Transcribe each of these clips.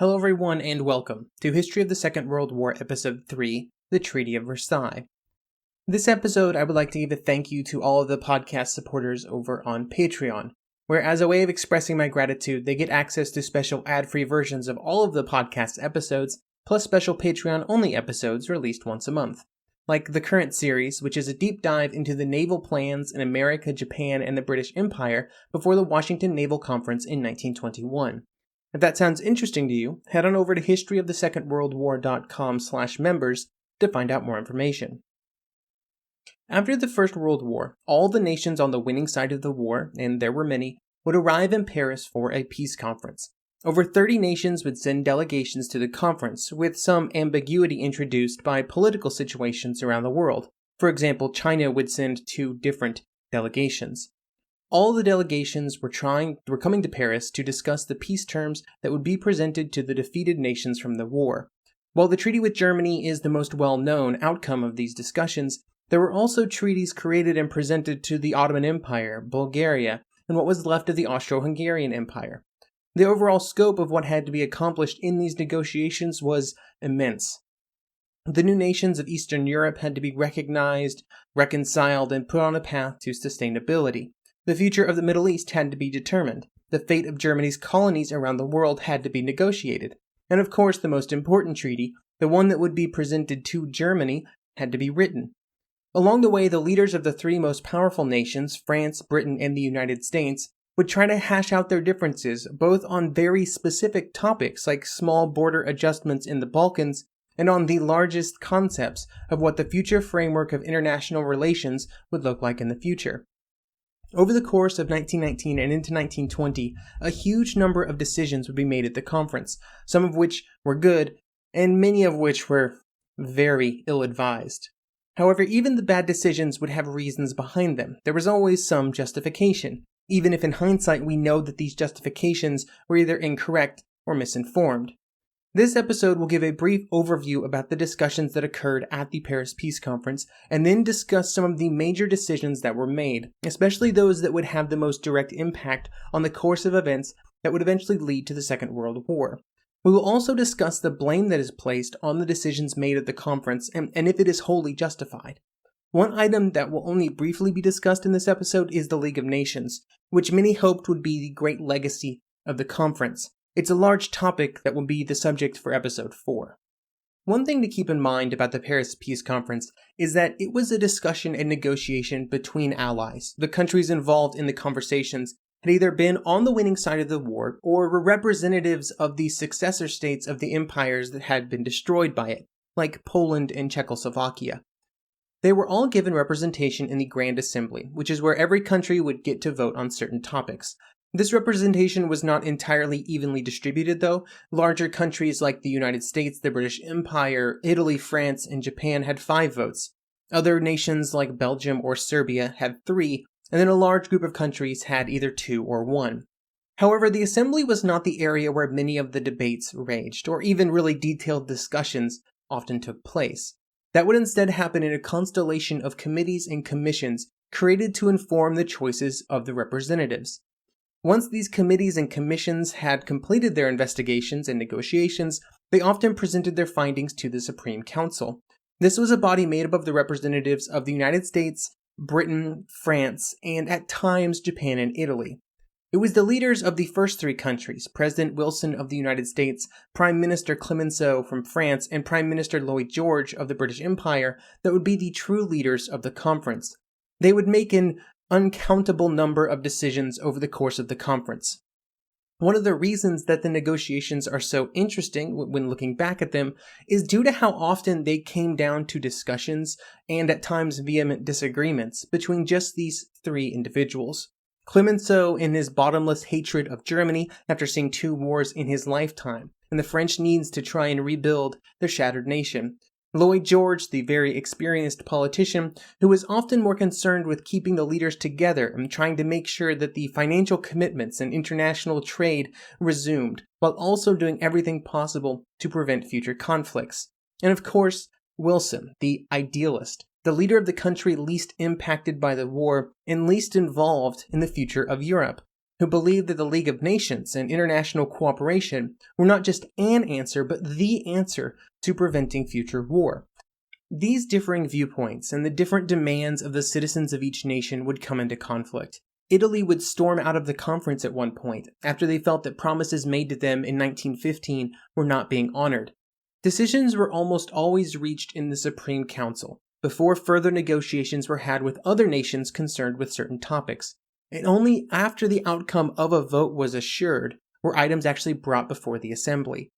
Hello everyone and welcome to History of the Second World War Episode 3, The Treaty of Versailles. This episode I would like to give a thank you to all of the podcast supporters over on Patreon, where as a way of expressing my gratitude, they get access to special ad-free versions of all of the podcast episodes, plus special Patreon-only episodes released once a month. Like the current series, which is a deep dive into the naval plans in America, Japan, and the British Empire before the Washington Naval Conference in 1921. If that sounds interesting to you, head on over to historyofthesecondworldwar.com/members to find out more information. After the First World War, all the nations on the winning side of the war, and there were many, would arrive in Paris for a peace conference. Over 30 nations would send delegations to the conference, with some ambiguity introduced by political situations around the world. For example, China would send 2 different delegations. All the delegations were coming to Paris to discuss the peace terms that would be presented to the defeated nations from the war. While the treaty with Germany is the most well-known outcome of these discussions, there were also treaties created and presented to the Ottoman Empire, Bulgaria, and what was left of the Austro-Hungarian Empire. The overall scope of what had to be accomplished in these negotiations was immense. The new nations of Eastern Europe had to be recognized, reconciled, and put on a path to sustainability. The future of the Middle East had to be determined. The fate of Germany's colonies around the world had to be negotiated. And of course, the most important treaty, the one that would be presented to Germany, had to be written. Along the way, the leaders of the 3 most powerful nations, France, Britain, and the United States, would try to hash out their differences, both on very specific topics like small border adjustments in the Balkans, and on the largest concepts of what the future framework of international relations would look like in the future. Over the course of 1919 and into 1920, a huge number of decisions would be made at the conference, some of which were good, and many of which were very ill-advised. However, even the bad decisions would have reasons behind them. There was always some justification, even if in hindsight we know that these justifications were either incorrect or misinformed. This episode will give a brief overview about the discussions that occurred at the Paris Peace Conference, and then discuss some of the major decisions that were made, especially those that would have the most direct impact on the course of events that would eventually lead to the Second World War. We will also discuss the blame that is placed on the decisions made at the conference, and if it is wholly justified. One item that will only briefly be discussed in this episode is the League of Nations, which many hoped would be the great legacy of the conference. It's a large topic that will be the subject for episode 4. One thing to keep in mind about the Paris Peace Conference is that it was a discussion and negotiation between allies. The countries involved in the conversations had either been on the winning side of the war or were representatives of the successor states of the empires that had been destroyed by it, like Poland and Czechoslovakia. They were all given representation in the Grand Assembly, which is where every country would get to vote on certain topics. This representation was not entirely evenly distributed, though. Larger countries like the United States, the British Empire, Italy, France, and Japan had 5 votes. Other nations like Belgium or Serbia had 3, and then a large group of countries had either 2 or 1. However, the Assembly was not the area where many of the debates raged, or even really detailed discussions often took place. That would instead happen in a constellation of committees and commissions created to inform the choices of the representatives. Once these committees and commissions had completed their investigations and negotiations, they often presented their findings to the Supreme Council. This was a body made up of the representatives of the United States, Britain, France, and at times Japan and Italy. It was the leaders of the first 3 countries, President Wilson of the United States, Prime Minister Clemenceau from France, and Prime Minister Lloyd George of the British Empire, that would be the true leaders of the conference. They would make an uncountable number of decisions over the course of the conference. One of the reasons that the negotiations are so interesting when looking back at them is due to how often they came down to discussions and at times vehement disagreements between just these 3 individuals. Clemenceau in his bottomless hatred of Germany after seeing 2 wars in his lifetime, and the French needs to try and rebuild their shattered nation. Lloyd George, the very experienced politician, who was often more concerned with keeping the leaders together and trying to make sure that the financial commitments and international trade resumed, while also doing everything possible to prevent future conflicts. And of course, Wilson, the idealist, the leader of the country least impacted by the war and least involved in the future of Europe, who believed that the League of Nations and international cooperation were not just an answer, but the answer to preventing future war. These differing viewpoints and the different demands of the citizens of each nation would come into conflict. Italy would storm out of the conference at one point, after they felt that promises made to them in 1915 were not being honored. Decisions were almost always reached in the Supreme Council, before further negotiations were had with other nations concerned with certain topics, and only after the outcome of a vote was assured were items actually brought before the Assembly.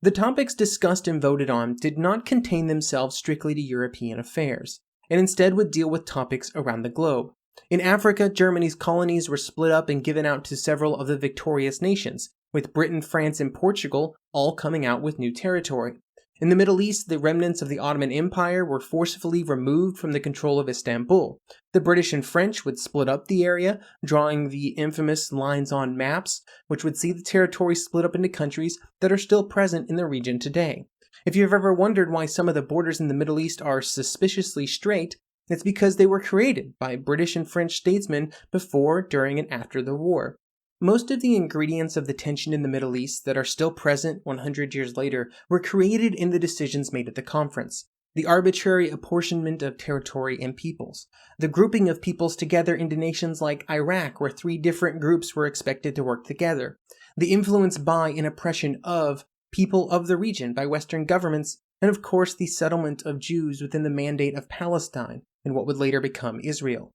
The topics discussed and voted on did not contain themselves strictly to European affairs, and instead would deal with topics around the globe. In Africa, Germany's colonies were split up and given out to several of the victorious nations, with Britain, France, and Portugal all coming out with new territory. In the Middle East, the remnants of the Ottoman Empire were forcefully removed from the control of Istanbul. The British and French would split up the area, drawing the infamous lines on maps, which would see the territory split up into countries that are still present in the region today. If you've ever wondered why some of the borders in the Middle East are suspiciously straight, it's because they were created by British and French statesmen before, during, and after the war. Most of the ingredients of the tension in the Middle East that are still present 100 years later were created in the decisions made at the conference. The arbitrary apportionment of territory and peoples. The grouping of peoples together into nations like Iraq, where 3 different groups were expected to work together. The influence by and oppression of people of the region by Western governments, and of course the settlement of Jews within the Mandate of Palestine, and what would later become Israel.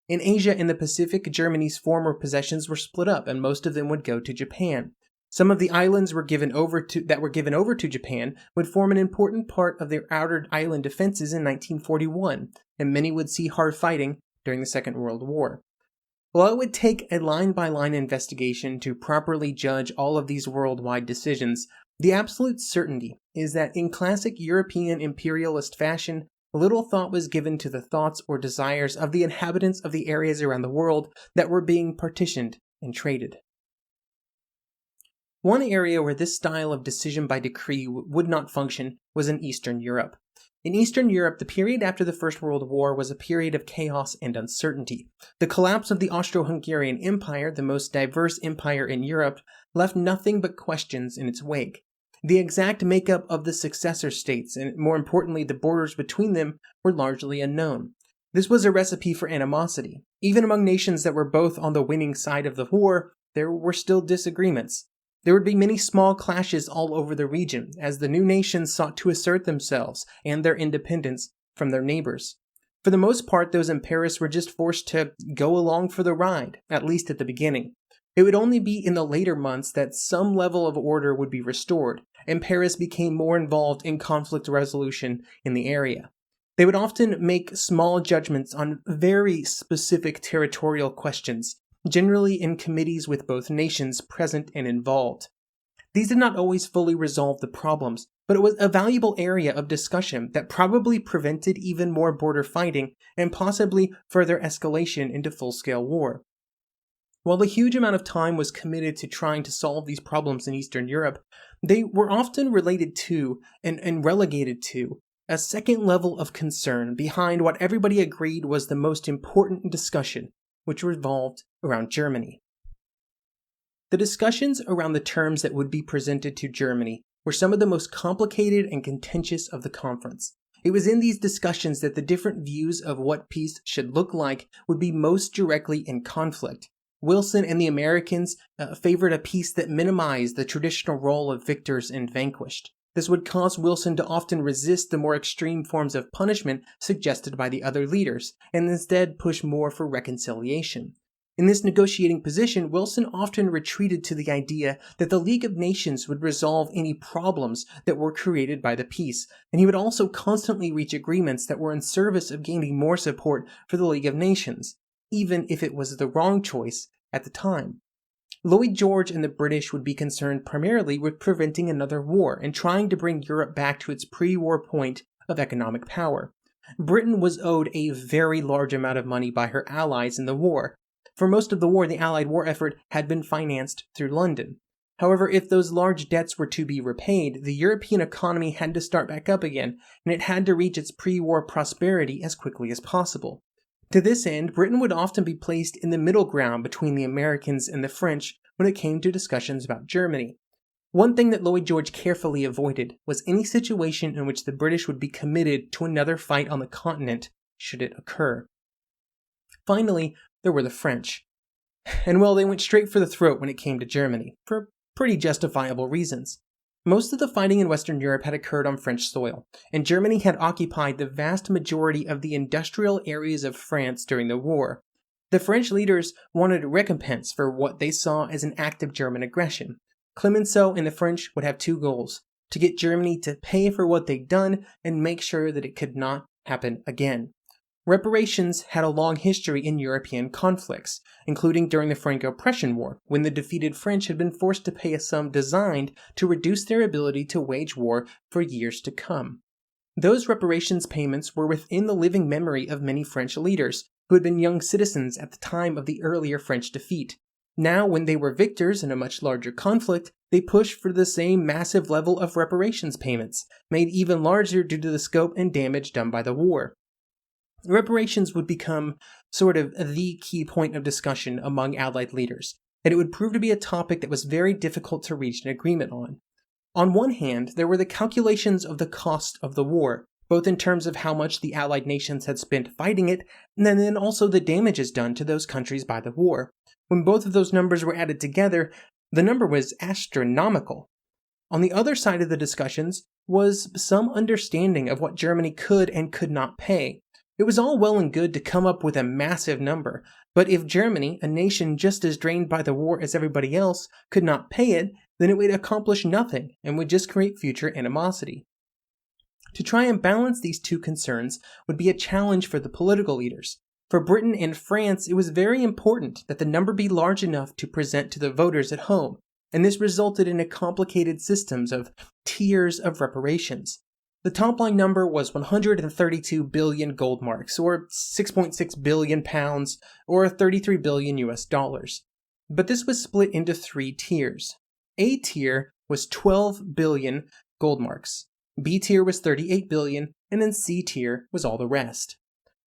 In Asia and the Pacific, Germany's former possessions were split up, and most of them would go to Japan. Some of the islands that were given over to Japan would form an important part of their outer island defenses in 1941, and many would see hard fighting during the Second World War. While it would take a line-by-line investigation to properly judge all of these worldwide decisions, the absolute certainty is that in classic European imperialist fashion, little thought was given to the thoughts or desires of the inhabitants of the areas around the world that were being partitioned and traded. One area where this style of decision by decree would not function was in Eastern Europe. In Eastern Europe, the period after the First World War was a period of chaos and uncertainty. The collapse of the Austro-Hungarian Empire, the most diverse empire in Europe, left nothing but questions in its wake. The exact makeup of the successor states, and more importantly the borders between them, were largely unknown. This was a recipe for animosity. Even among nations that were both on the winning side of the war, there were still disagreements. There would be many small clashes all over the region, as the new nations sought to assert themselves and their independence from their neighbors. For the most part, those in Paris were just forced to go along for the ride, at least at the beginning. It would only be in the later months that some level of order would be restored, and Paris became more involved in conflict resolution in the area. They would often make small judgments on very specific territorial questions, generally in committees with both nations present and involved. These did not always fully resolve the problems, but it was a valuable area of discussion that probably prevented even more border fighting and possibly further escalation into full-scale war. While a huge amount of time was committed to trying to solve these problems in Eastern Europe, they were often related to and relegated to a second level of concern behind what everybody agreed was the most important discussion, which revolved around Germany. The discussions around the terms that would be presented to Germany were some of the most complicated and contentious of the conference. It was in these discussions that the different views of what peace should look like would be most directly in conflict. Wilson and the Americans favored a peace that minimized the traditional role of victors and vanquished. This would cause Wilson to often resist the more extreme forms of punishment suggested by the other leaders, and instead push more for reconciliation. In this negotiating position, Wilson often retreated to the idea that the League of Nations would resolve any problems that were created by the peace, and he would also constantly reach agreements that were in service of gaining more support for the League of Nations, even if it was the wrong choice at the time. Lloyd George and the British would be concerned primarily with preventing another war and trying to bring Europe back to its pre-war point of economic power. Britain was owed a very large amount of money by her allies in the war. For most of the war, the Allied war effort had been financed through London. However, if those large debts were to be repaid, the European economy had to start back up again, and it had to reach its pre-war prosperity as quickly as possible. To this end, Britain would often be placed in the middle ground between the Americans and the French when it came to discussions about Germany. One thing that Lloyd George carefully avoided was any situation in which the British would be committed to another fight on the continent should it occur. Finally, there were the French. And well, they went straight for the throat when it came to Germany, for pretty justifiable reasons. Most of the fighting in Western Europe had occurred on French soil, and Germany had occupied the vast majority of the industrial areas of France during the war. The French leaders wanted recompense for what they saw as an act of German aggression. Clemenceau and the French would have two goals: to get Germany to pay for what they'd done and make sure that it could not happen again. Reparations had a long history in European conflicts, including during the Franco-Prussian War, when the defeated French had been forced to pay a sum designed to reduce their ability to wage war for years to come. Those reparations payments were within the living memory of many French leaders, who had been young citizens at the time of the earlier French defeat. Now, when they were victors in a much larger conflict, they pushed for the same massive level of reparations payments, made even larger due to the scope and damage done by the war. Reparations would become sort of the key point of discussion among Allied leaders, and it would prove to be a topic that was very difficult to reach an agreement on. On one hand, there were the calculations of the cost of the war, both in terms of how much the Allied nations had spent fighting it, and then also the damages done to those countries by the war. When both of those numbers were added together, the number was astronomical. On the other side of the discussions was some understanding of what Germany could and could not pay. It was all well and good to come up with a massive number, but if Germany, a nation just as drained by the war as everybody else, could not pay it, then it would accomplish nothing and would just create future animosity. To try and balance these two concerns would be a challenge for the political leaders. For Britain and France, it was very important that the number be large enough to present to the voters at home, and this resulted in a complicated system of tiers of reparations. The top-line number was 132 billion gold marks, or 6.6 billion pounds, or 33 billion US dollars. But this was split into three tiers. A tier was 12 billion gold marks, B tier was 38 billion, and then C tier was all the rest.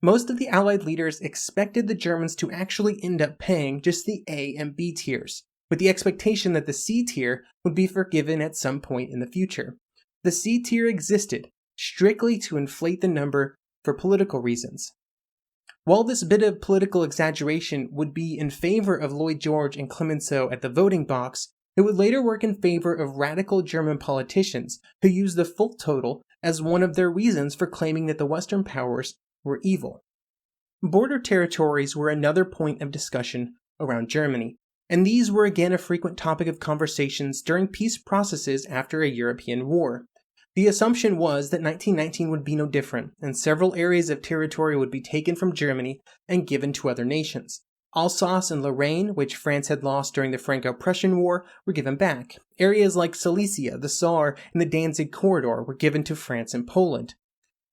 Most of the Allied leaders expected the Germans to actually end up paying just the A and B tiers, with the expectation that the C tier would be forgiven at some point in the future. The C tier existed strictly to inflate the number for political reasons. While this bit of political exaggeration would be in favor of Lloyd George and Clemenceau at the voting box, it would later work in favor of radical German politicians who used the full total as one of their reasons for claiming that the Western powers were evil. Border territories were another point of discussion around Germany, and these were again a frequent topic of conversations during peace processes after a European war. The assumption was that 1919 would be no different, and several areas of territory would be taken from Germany and given to other nations. Alsace and Lorraine, which France had lost during the Franco-Prussian War, were given back. Areas like Silesia, the Saar, and the Danzig Corridor were given to France and Poland.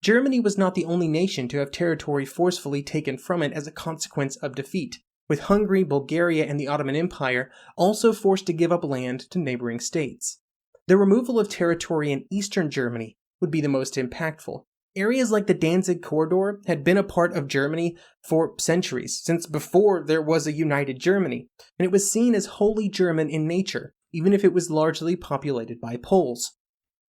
Germany was not the only nation to have territory forcefully taken from it as a consequence of defeat, with Hungary, Bulgaria, and the Ottoman Empire also forced to give up land to neighboring states. The removal of territory in eastern Germany would be the most impactful. Areas like the Danzig Corridor had been a part of Germany for centuries, since before there was a united Germany, and it was seen as wholly German in nature, even if it was largely populated by Poles.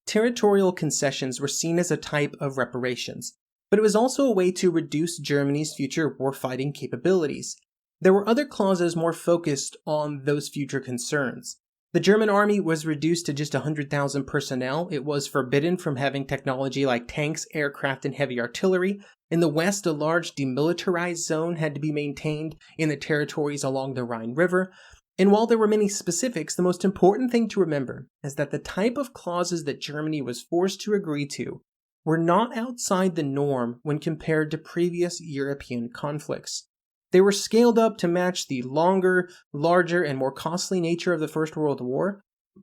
Territorial concessions were seen as a type of reparations, but it was also a way to reduce Germany's future warfighting capabilities. There were other clauses more focused on those future concerns. The German army was reduced to just 100,000 personnel. It was forbidden from having technology like tanks, aircraft, and heavy artillery. In the west, a large demilitarized zone had to be maintained in the territories along the Rhine River. And while there were many specifics, the most important thing to remember is that the type of clauses that Germany was forced to agree to were not outside the norm when compared to previous European conflicts. They were scaled up to match the longer, larger, and more costly nature of the First World War,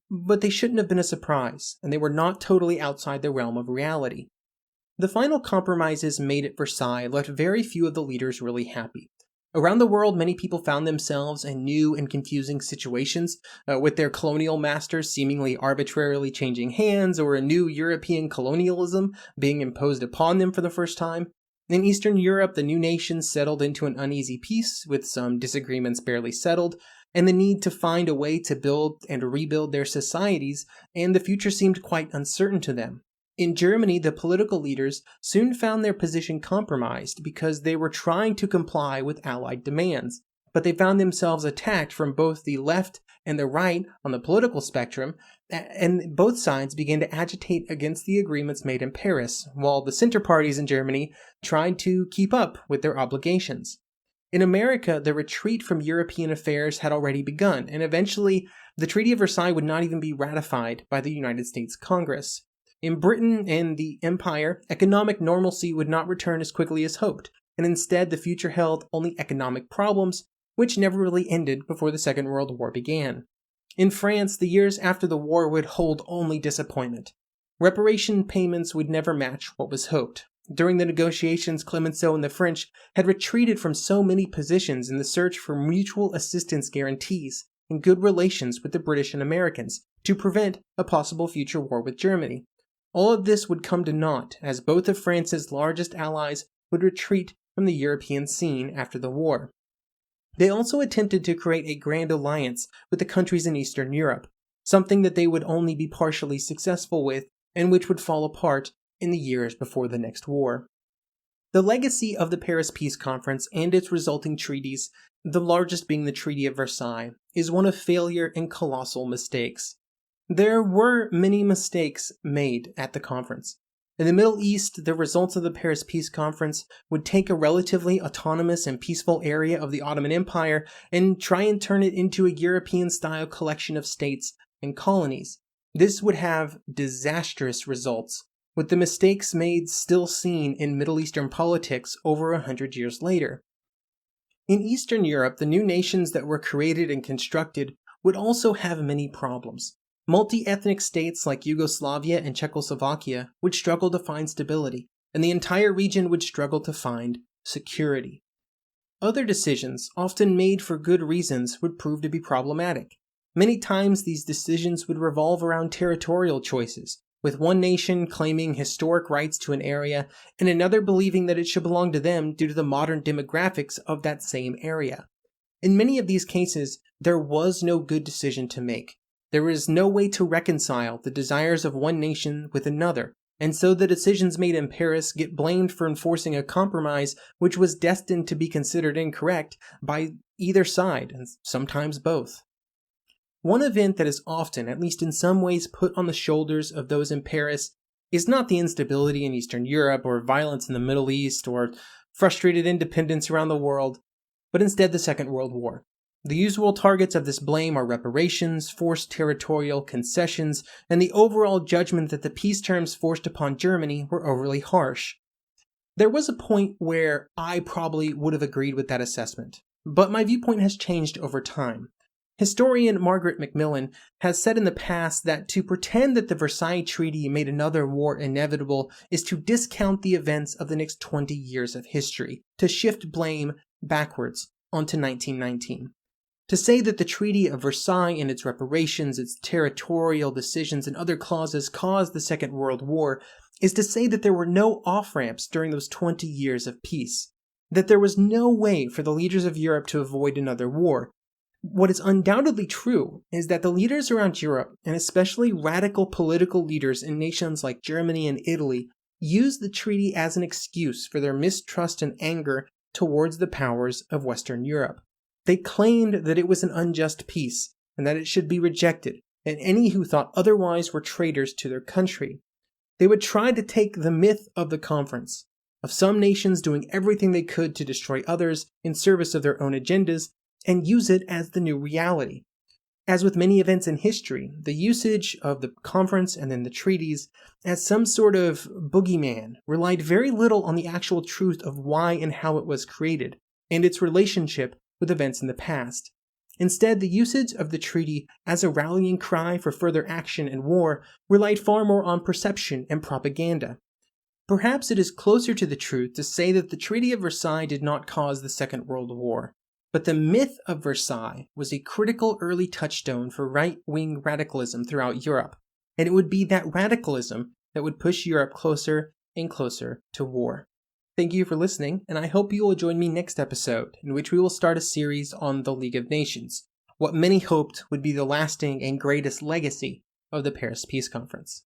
but they shouldn't have been a surprise, and they were not totally outside the realm of reality. The final compromises made at Versailles left very few of the leaders really happy. Around the world, many people found themselves in new and confusing situations, with their colonial masters seemingly arbitrarily changing hands, or a new European colonialism being imposed upon them for the first time. In Eastern Europe, the new nations settled into an uneasy peace, with some disagreements barely settled, and the need to find a way to build and rebuild their societies, and the future seemed quite uncertain to them. In Germany, the political leaders soon found their position compromised because they were trying to comply with Allied demands, but they found themselves attacked from both the left and the right on the political spectrum, and both sides began to agitate against the agreements made in Paris, while the center parties in Germany tried to keep up with their obligations. In America, the retreat from European affairs had already begun, and eventually the Treaty of Versailles would not even be ratified by the United States Congress. In Britain and the Empire, economic normalcy would not return as quickly as hoped, and instead the future held only economic problems, which never really ended before the Second World War began. In France, the years after the war would hold only disappointment. Reparation payments would never match what was hoped. During the negotiations, Clemenceau and the French had retreated from so many positions in the search for mutual assistance guarantees and good relations with the British and Americans to prevent a possible future war with Germany. All of this would come to naught as both of France's largest allies would retreat from the European scene after the war. They also attempted to create a grand alliance with the countries in Eastern Europe, something that they would only be partially successful with and which would fall apart in the years before the next war. The legacy of the Paris Peace Conference and its resulting treaties, the largest being the Treaty of Versailles, is one of failure and colossal mistakes. There were many mistakes made at the conference. In the Middle East, the results of the Paris Peace Conference would take a relatively autonomous and peaceful area of the Ottoman Empire and try and turn it into a European-style collection of states and colonies. This would have disastrous results, with the mistakes made still seen in Middle Eastern politics over 100 years later. In Eastern Europe, the new nations that were created and constructed would also have many problems. Multi-ethnic states like Yugoslavia and Czechoslovakia would struggle to find stability, and the entire region would struggle to find security. Other decisions, often made for good reasons, would prove to be problematic. Many times these decisions would revolve around territorial choices, with one nation claiming historic rights to an area and another believing that it should belong to them due to the modern demographics of that same area. In many of these cases, there was no good decision to make. There is no way to reconcile the desires of one nation with another, and so the decisions made in Paris get blamed for enforcing a compromise which was destined to be considered incorrect by either side, and sometimes both. One event that is often, at least in some ways, put on the shoulders of those in Paris is not the instability in Eastern Europe or violence in the Middle East or frustrated independence around the world, but instead the Second World War. The usual targets of this blame are reparations, forced territorial concessions, and the overall judgment that the peace terms forced upon Germany were overly harsh. There was a point where I probably would have agreed with that assessment, but my viewpoint has changed over time. Historian Margaret Macmillan has said in the past that to pretend that the Versailles Treaty made another war inevitable is to discount the events of the next 20 years of history, to shift blame backwards onto 1919. To say that the Treaty of Versailles and its reparations, its territorial decisions, and other clauses caused the Second World War is to say that there were no off-ramps during those 20 years of peace, that there was no way for the leaders of Europe to avoid another war. What is undoubtedly true is that the leaders around Europe, and especially radical political leaders in nations like Germany and Italy, used the treaty as an excuse for their mistrust and anger towards the powers of Western Europe. They claimed that it was an unjust peace, and that it should be rejected, and any who thought otherwise were traitors to their country. They would try to take the myth of the conference, of some nations doing everything they could to destroy others in service of their own agendas, and use it as the new reality. As with many events in history, the usage of the conference and then the treaties as some sort of boogeyman relied very little on the actual truth of why and how it was created, and its relationship with events in the past. Instead, the usage of the treaty as a rallying cry for further action and war relied far more on perception and propaganda. Perhaps it is closer to the truth to say that the Treaty of Versailles did not cause the Second World War, but the myth of Versailles was a critical early touchstone for right-wing radicalism throughout Europe, and it would be that radicalism that would push Europe closer and closer to war. Thank you for listening, and I hope you will join me next episode, in which we will start a series on the League of Nations, what many hoped would be the lasting and greatest legacy of the Paris Peace Conference.